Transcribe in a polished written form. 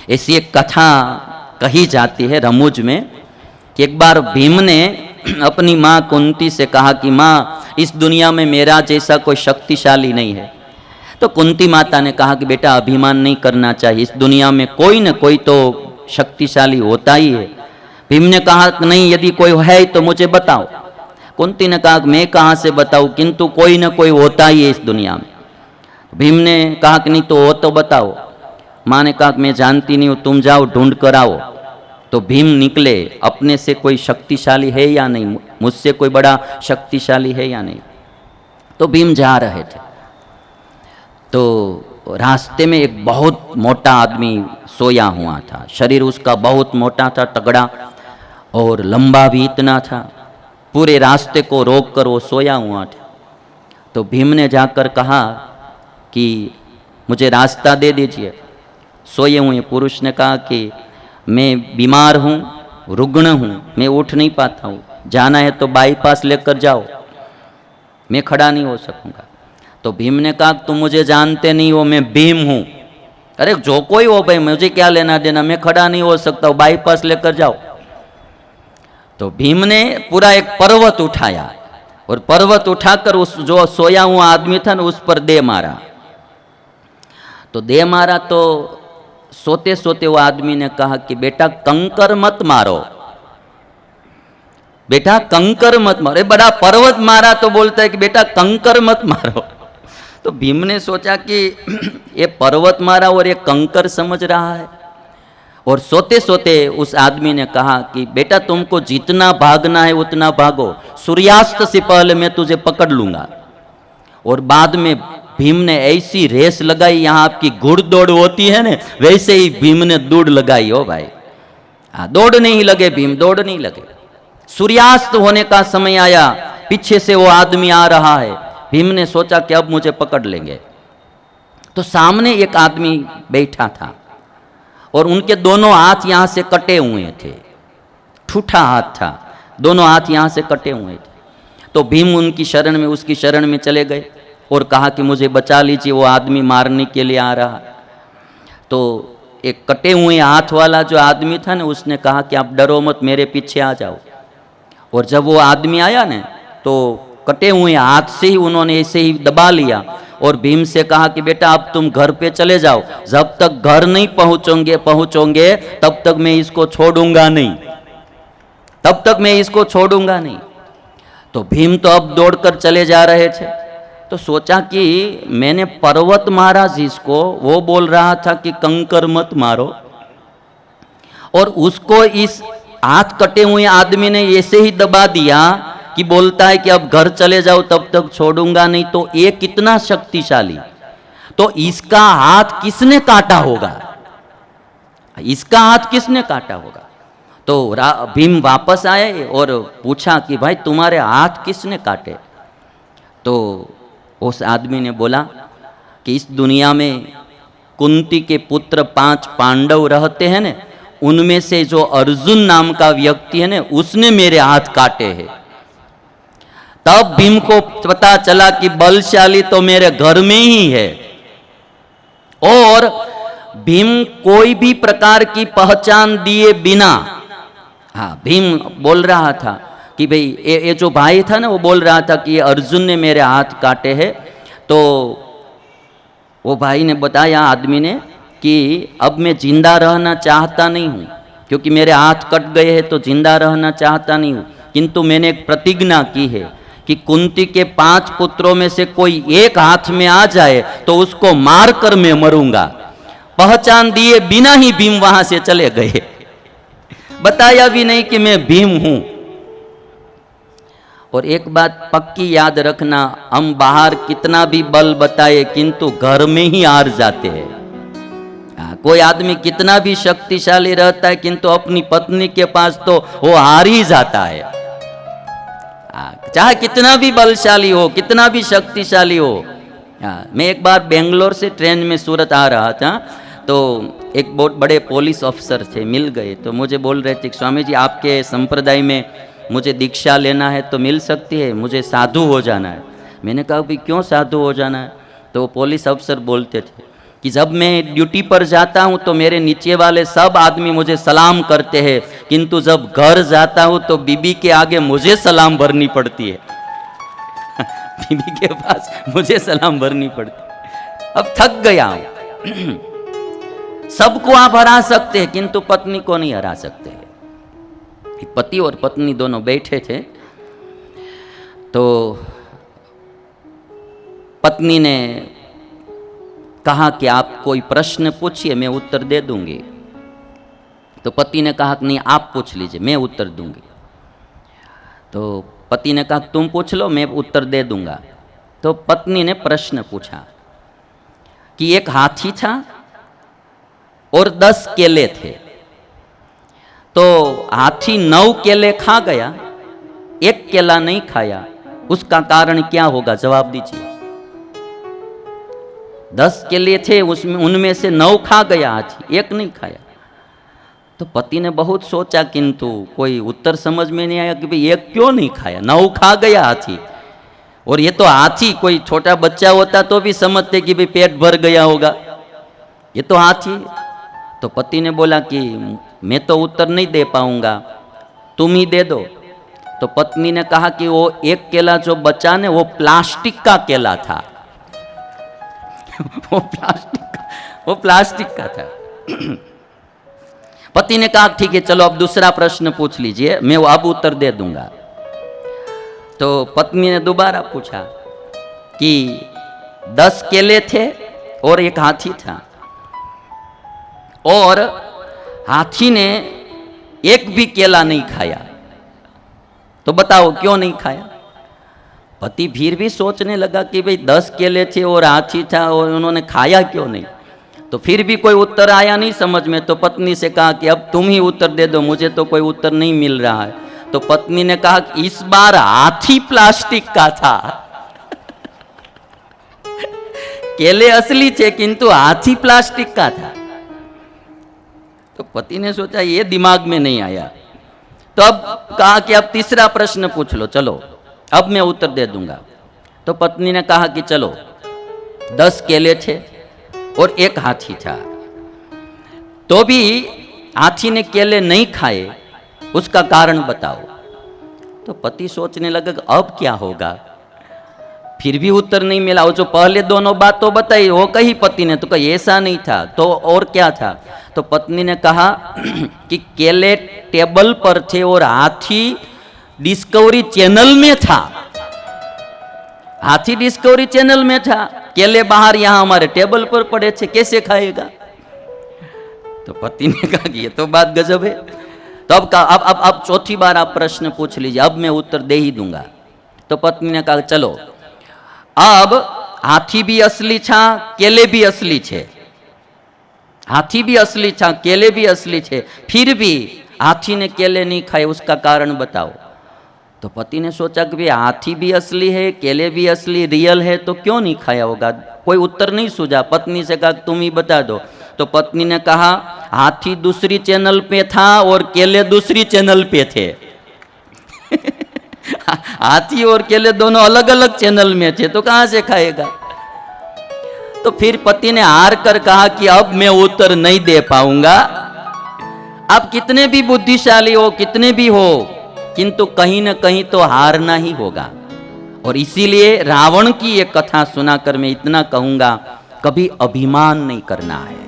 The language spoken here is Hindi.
ऐसी एक कथा कही जाती है रमुज में कि एक बार भीम ने अपनी माँ कुंती से कहा कि माँ, इस दुनिया में मेरा जैसा कोई शक्तिशाली नहीं है। तो कुंती माता ने कहा कि बेटा अभिमान नहीं करना चाहिए, इस दुनिया में कोई न कोई तो शक्तिशाली होता ही है। भीम ने कहा कि नहीं, यदि कोई है तो मुझे बताओ। कुंती ने कहा कि मैं कहाँ से बताऊँ, किंतु कोई न कोई होता ही है इस दुनिया में। भीम ने कहा कि नहीं तो वो तो बताओ। माँ ने कहा कि मैं जानती नहीं हूँ, तुम जाओ ढूंढ कर आओ। तो भीम निकले, अपने से कोई शक्तिशाली है या नहीं, मुझसे कोई बड़ा शक्तिशाली है या नहीं। तो भीम जा रहे थे तो रास्ते में एक बहुत मोटा आदमी सोया हुआ था। शरीर उसका बहुत मोटा था, तगड़ा, और लंबा भी इतना था। पूरे रास्ते को रोक कर वो सोया हुआ था। तो भीम ने जाकर कहा कि मुझे रास्ता दे दीजिए। सोए हुए पुरुष ने कहा कि मैं बीमार हूँ, रुग्ण हूँ, मैं उठ नहीं पाता हूँ, जाना है तो बाईपास लेकर जाओ, मैं खड़ा नहीं हो सकूँगा। तो भीम ने कहा तुम मुझे जानते नहीं हो, मैं भीम हूँ। अरे जो कोई हो भाई, मुझे क्या लेना देना, मैं खड़ा नहीं हो सकता हूँ, बाईपास लेकर जाओ। तो भीम ने पूरा एक पर्वत उठाया और पर्वत उठाकर उस जो सोया हुआ आदमी था ना उस पर दे मारा। तो दे मारा तो सोते सोते वो आदमी ने कहा कि बेटा कंकर मत मारो, बेटा कंकर मत मारो। बड़ा पर्वत मारा तो बोलता है कि बेटा कंकर मत मारो। तो भीम ने सोचा कि ये पर्वत मारा और ये कंकर समझ रहा है। और सोते सोते उस आदमी ने कहा कि बेटा तुमको जितना भागना है उतना भागो, सूर्यास्त से पहले मैं तुझे पकड़ लूंगा। और बाद में भीम ने ऐसी रेस लगाई, यहाँ आपकी घुड़दौड़ होती है ना, वैसे ही भीम ने दौड़ लगाई। हो भाई, हाँ, दौड़ नहीं लगे भीम, दौड़ नहीं लगे। सूर्यास्त होने का समय आया, पीछे से वो आदमी आ रहा है। भीम ने सोचा कि अब मुझे पकड़ लेंगे। तो सामने एक आदमी बैठा था और उनके दोनों हाथ यहाँ से कटे हुए थे, ठूठा हाथ था, दोनों हाथ यहाँ से कटे हुए थे। तो भीम उनकी शरण में, उसकी शरण में चले गए और कहा कि मुझे बचा लीजिए, वो आदमी मारने के लिए आ रहा। तो एक कटे हुए हाथ वाला जो आदमी था ना, उसने कहा कि आप डरो मत, मेरे पीछे आ जाओ। और जब वो आदमी आया ना तो कटे हुए हाथ से ही उन्होंने ऐसे ही दबा लिया और भीम से कहा कि बेटा अब तुम घर पे चले जाओ, जब तक घर नहीं पहुंचोगे तब तक मैं इसको छोड़ूंगा नहीं, तब तक मैं इसको छोड़ूंगा नहीं। तो भीम तो अब दौड़कर चले जा रहे थे। तो सोचा कि मैंने पर्वत मारा जिसको, वो बोल रहा था कि कंकर मत मारो, और उसको इस हाथ कटे हुए आदमी ने ऐसे ही दबा दिया कि बोलता है कि अब घर चले जाओ तब तक छोड़ूंगा नहीं। तो ये कितना शक्तिशाली। तो इसका हाथ किसने काटा होगा, इसका हाथ किसने काटा होगा। तो भीम वापस आए और पूछा कि भाई तुम्हारे हाथ किसने काटे। तो उस आदमी ने बोला कि इस दुनिया में कुंती के पुत्र 5 पांडव रहते हैं ना, उनमें से जो अर्जुन नाम का व्यक्ति है ना, उसने मेरे हाथ काटे हैं। तब भीम को पता चला कि बलशाली तो मेरे घर में ही है। और भीम कोई भी प्रकार की पहचान दिए बिना, हाँ, भीम बोल रहा था कि भाई ये जो भाई था ना, वो बोल रहा था कि अर्जुन ने मेरे हाथ काटे हैं। तो वो भाई ने बताया आदमी ने कि अब मैं जिंदा रहना चाहता नहीं हूँ, क्योंकि मेरे हाथ कट गए हैं तो जिंदा रहना चाहता नहीं हूँ, किंतु मैंने एक प्रतिज्ञा की है कि कुंती के 5 पुत्रों में से कोई एक हाथ में आ जाए तो उसको मार कर मैं मरूंगा। पहचान दिए बिना ही भीम वहां से चले गए, बताया भी नहीं कि मैं भीम हूं। और एक बात पक्की याद रखना, हम बाहर कितना भी बल बताए किंतु घर में ही हार जाते हैं। कोई आदमी कितना भी शक्तिशाली रहता है किंतु अपनी पत्नी के पास तो वो हार ही जाता है। चाहे कितना भी बलशाली हो, कितना भी शक्तिशाली हो। मैं एक बार बेंगलोर से ट्रेन में सूरत आ रहा था, तो एक बहुत बड़े पुलिस अफसर थे, मिल गए। तो मुझे बोल रहे थे स्वामी जी आपके संप्रदाय में मुझे दीक्षा लेना है तो मिल सकती है, मुझे साधु हो जाना है। मैंने कहा भाई क्यों साधु हो जाना है। तो पुलिस अफसर बोलते थे कि जब मैं ड्यूटी पर जाता हूं तो मेरे नीचे वाले सब आदमी मुझे सलाम करते हैं, किंतु जब घर जाता हूं तो बीबी के आगे मुझे सलाम भरनी पड़ती है। बीबी के पास मुझे सलाम भरनी पड़ती है। अब थक गया हूं। सबको आप हरा सकते हैं किंतु पत्नी को नहीं हरा सकते। पति और पत्नी दोनों बैठे थे, तो पत्नी ने कहा कि आप कोई प्रश्न पूछिए, मैं उत्तर दे दूंगी। तो पति ने कहा कि नहीं, आप पूछ लीजिए, मैं उत्तर दूंगी। तो पति ने कहा तुम पूछ लो, मैं उत्तर दे दूंगा। तो पत्नी ने प्रश्न पूछा कि एक हाथी था और 10 केले थे, तो हाथी 9 केले खा गया, 1 केला नहीं खाया, उसका कारण क्या होगा? जवाब दीजिए। 10 केले थे, उसमें उनमें से 9 खा गया हाथी, 1 नहीं खाया। तो पति ने बहुत सोचा किंतु कोई उत्तर समझ में नहीं आया कि भाई 1 क्यों नहीं खाया, 9 खा गया हाथी। और ये तो हाथी, कोई छोटा बच्चा होता तो भी समझते कि भाई पेट भर गया होगा, ये तो हाथी। तो पति ने बोला कि मैं तो उत्तर नहीं दे पाऊंगा, तुम ही दे दो। तो पत्नी ने कहा कि वो 1 केला जो बचा ने वो प्लास्टिक का केला था। वो प्लास्टिक का था। पति ने कहा ठीक है, चलो अब दूसरा प्रश्न पूछ लीजिए, मैं वो अब उत्तर दे दूंगा। तो पत्नी ने दोबारा पूछा कि 10 केले थे और एक हाथी था, और हाथी ने 1 भी केला नहीं खाया, तो बताओ क्यों नहीं खाया? पति फिर भी सोचने लगा कि भाई 10 केले थे और हाथी था और उन्होंने खाया क्यों नहीं। तो फिर भी कोई उत्तर आया नहीं समझ में। तो पत्नी से कहा कि अब तुम ही उत्तर दे दो, मुझे तो कोई उत्तर नहीं मिल रहा है। तो पत्नी ने कहा कि इस बार हाथी प्लास्टिक का था। केले असली थे किंतु हाथी प्लास्टिक का था। तो पति ने सोचा ये दिमाग में नहीं आया। तो अब कहा कि अब तीसरा प्रश्न पूछ लो, चलो अब मैं उत्तर दे दूंगा। तो पत्नी ने कहा कि चलो 10 केले थे और 1 हाथी था, तो भी हाथी ने केले नहीं खाए, उसका कारण बताओ। तो पति सोचने लगा कि अब क्या होगा, फिर भी उत्तर नहीं मिला। वो जो पहले दोनों बात तो बताई वो कही पति ने, तो कही ऐसा नहीं था, तो और क्या था? तो पत्नी ने कहा कि केले टेबल पर थे और हाथी डिस्कवरी चैनल में था। हाथी डिस्कवरी चैनल में था, केले बाहर यहां हमारे टेबल पर पड़े थे, कैसे खाएगा? तो पति ने कहा कि ये तो बात गजब है। तो अब चौथी बार आप प्रश्न पूछ लीजिए, अब मैं उत्तर दे ही दूंगा। तो पत्नी ने कहा चलो अब हाथी भी असली था, केले भी असली थे। हाथी भी असली था, केले भी असली थे, फिर भी हाथी ने केले नहीं खाए, उसका कारण बताओ। तो पति ने सोचा कि भाई हाथी भी असली है, केले भी असली रियल है, तो क्यों नहीं खाया होगा? कोई उत्तर नहीं सूझा। पत्नी से कहा तुम ही बता दो। तो पत्नी ने कहा हाथी दूसरी चैनल पे था और केले दूसरी चैनल पे थे। हाथी और केले दोनों अलग अलग चैनल में थे, तो कहां से खाएगा? तो फिर पति ने हार कर कहा कि अब मैं उत्तर नहीं दे पाऊंगा। आप कितने भी बुद्धिशाली हो, कितने भी हो, किंतु कहीं न कहीं तो हारना ही होगा। और इसीलिए रावण की ये कथा सुनाकर मैं इतना कहूंगा, कभी अभिमान नहीं करना है।